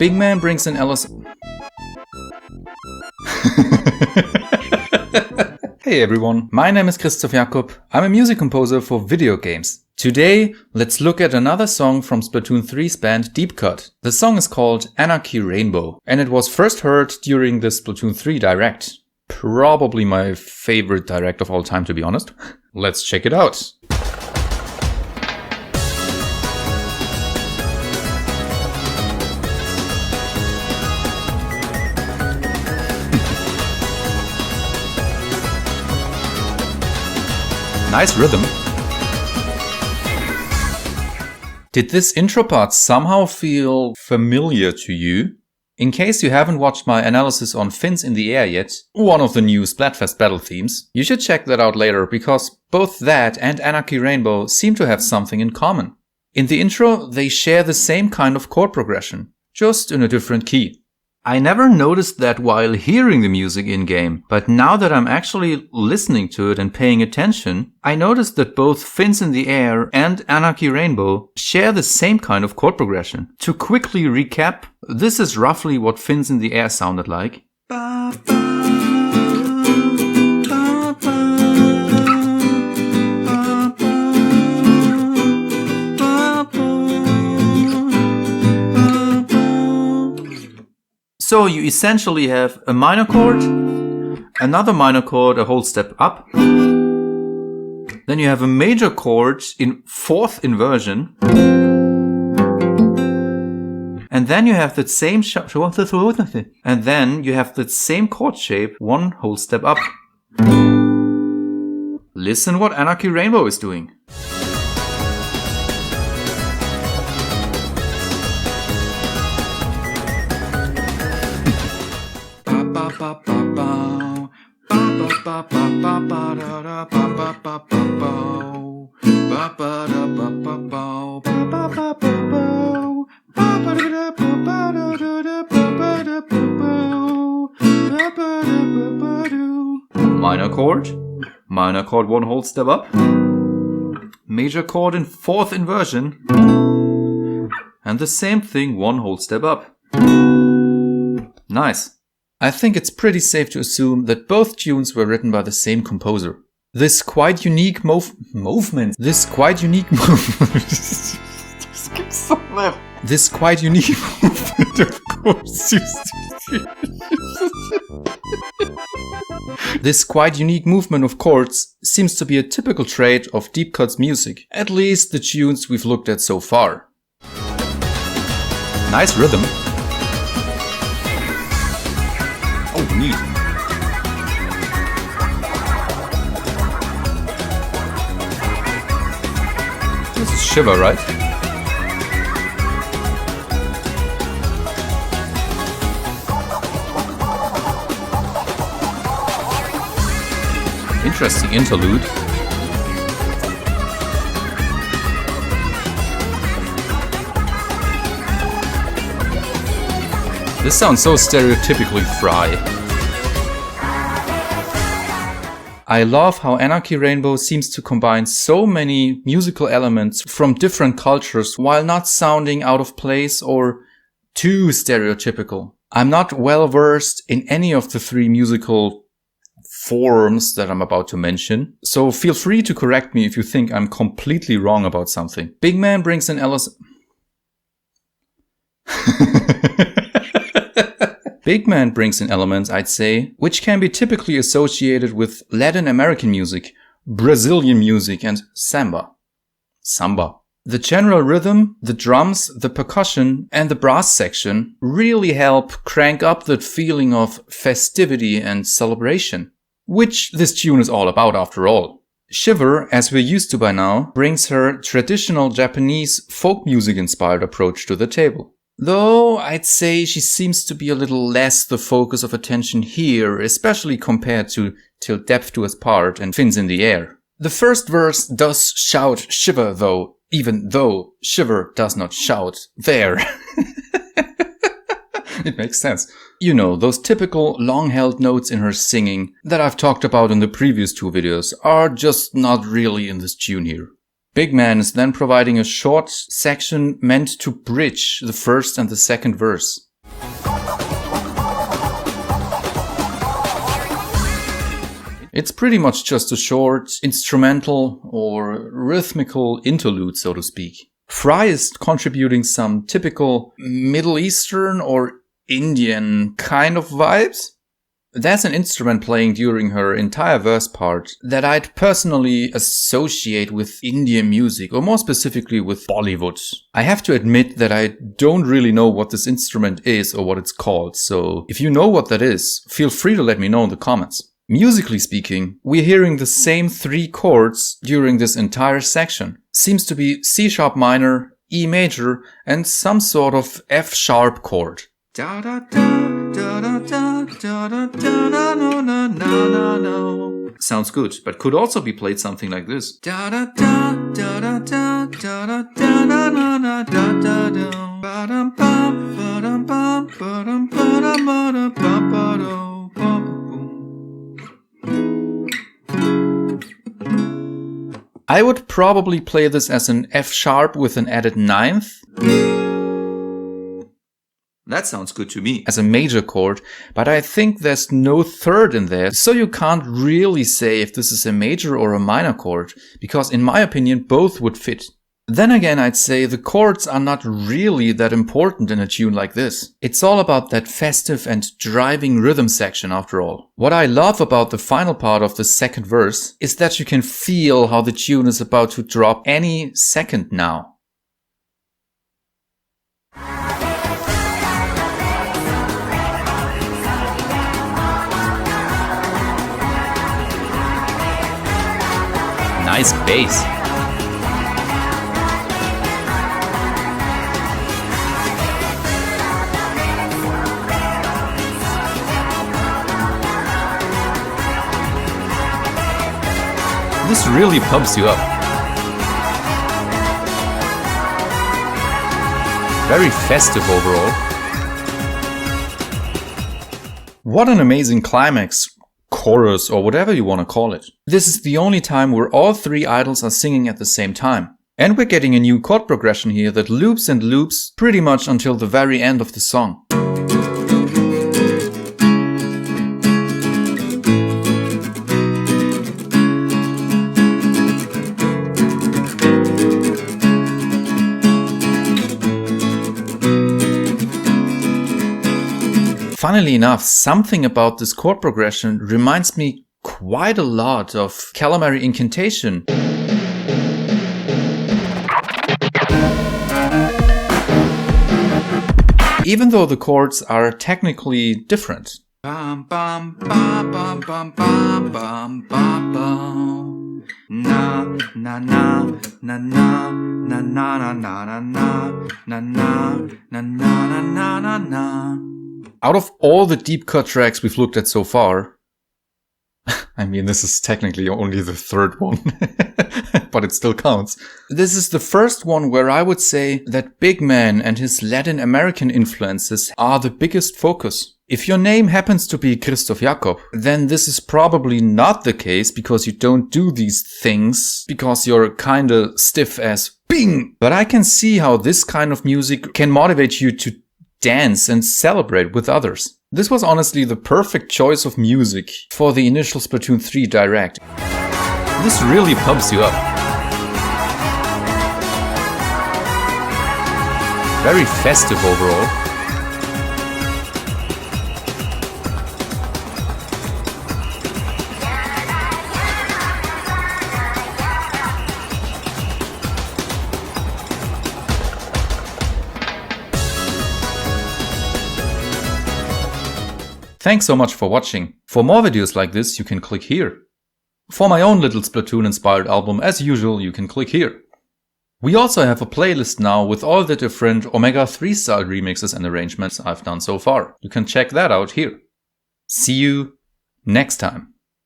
Big man brings an Alice. Hey everyone, my name is Christoph Jakob. I'm a music composer for video games. Today, let's look at another song from Splatoon 3's band Deep Cut. The song is called Anarchy Rainbow, and it was first heard during the Splatoon 3 Direct. Probably my favorite Direct of all time, to be honest. Let's check it out. Nice rhythm. Did this intro part somehow feel familiar to you? In case you haven't watched my analysis on Fins in the Air yet, one of the new Splatfest battle themes, you should check that out later because both that and Anarchy Rainbow seem to have something in common. In the intro, they share the same kind of chord progression, just in a different key. I never noticed that while hearing the music in-game, but now that I'm actually listening to it and paying attention, I noticed that both Fins in the Air and Anarchy Rainbow share the same kind of chord progression. To quickly recap, this is roughly what Fins in the Air sounded like. So you essentially have a minor chord, another minor chord a whole step up, then you have a major chord in fourth inversion, and then you have that same chord shape one whole step up. Listen what Anarchy Rainbow is doing. Minor chord one whole step up, major chord in fourth inversion, and the same thing one whole step up. Nice. I think it's pretty safe to assume that both tunes were written by the same composer. This quite unique movement, of chords seems to be a typical trait of Deep Cut's music, at least the tunes we've looked at so far. Nice rhythm. Oh, neat. This is Shiver, right? Interesting interlude. This sounds so stereotypically Fry. I love how Anarchy Rainbow seems to combine so many musical elements from different cultures while not sounding out of place or too stereotypical. I'm not well versed in any of the three musical forms that I'm about to mention, so feel free to correct me if you think I'm completely wrong about something. Big man brings an Big man brings in elements, I'd say, which can be typically associated with Latin American music, Brazilian music, and samba. The general rhythm, the drums, the percussion, and the brass section really help crank up that feeling of festivity and celebration, which this tune is all about after all. Shiver, as we're used to by now, brings her traditional Japanese folk music inspired approach to the table. Though I'd say she seems to be a little less the focus of attention here, especially compared to Till Depth Do Us Part and Fins in the Air. The first verse does shout Shiver though, even though Shiver does not shout there. It makes sense. You know, those typical long-held notes in her singing that I've talked about in the previous two videos are just not really in this tune here. Big Man is then providing a short section meant to bridge the first and the second verse. It's pretty much just a short instrumental or rhythmical interlude, so to speak. Fry is contributing some typical Middle Eastern or Indian kind of vibes. There's an instrument playing during her entire verse part that I'd personally associate with Indian music, or more specifically with Bollywood. I have to admit that I don't really know what this instrument is or what it's called, so if you know what that is, feel free to let me know in the comments. Musically speaking, we're hearing the same 3 chords during this entire section. Seems to be C sharp minor, E major, and some sort of F sharp chord. Da da da. Sounds good, but could also be played something like this. I would probably play this as an F sharp with an added 9th. That sounds good to me. As a major chord, but I think there's no 3rd in there, so you can't really say if this is a major or a minor chord, because in my opinion both would fit. Then again, I'd say the chords are not really that important in a tune like this. It's all about that festive and driving rhythm section after all. What I love about the final part of the second verse is that you can feel how the tune is about to drop any second now. Nice bass. This really pumps you up. Very festive overall. What an amazing climax. Chorus, or whatever you want to call it. This is the only time where all 3 idols are singing at the same time. And we're getting a new chord progression here that loops and loops pretty much until the very end of the song. Funnily enough, something about this chord progression reminds me quite a lot of Calamari Incantation. Even though the chords are technically different. Bum, bum, bum, bum, bum, bum, bum, bum, bum. Na na na na na na na na na na na na na na na. Out of all the deep cut tracks we've looked at so far, I mean, this is technically only the 3rd one, but it still counts. This is the first one where I would say that Big Man and his Latin American influences are the biggest focus. If your name happens to be Christoph Jakob, then this is probably not the case because you don't do these things because you're kinda stiff as bing. But I can see how this kind of music can motivate you to dance and celebrate with others. This was honestly the perfect choice of music for the initial Splatoon 3 Direct. This really pumps you up. Very festive overall. Thanks so much for watching. For more videos like this, you can click here. For my own little Splatoon-inspired album, as usual, you can click here. We also have a playlist now with all the different Omega 3 style remixes and arrangements I've done so far. You can check that out here. See you next time.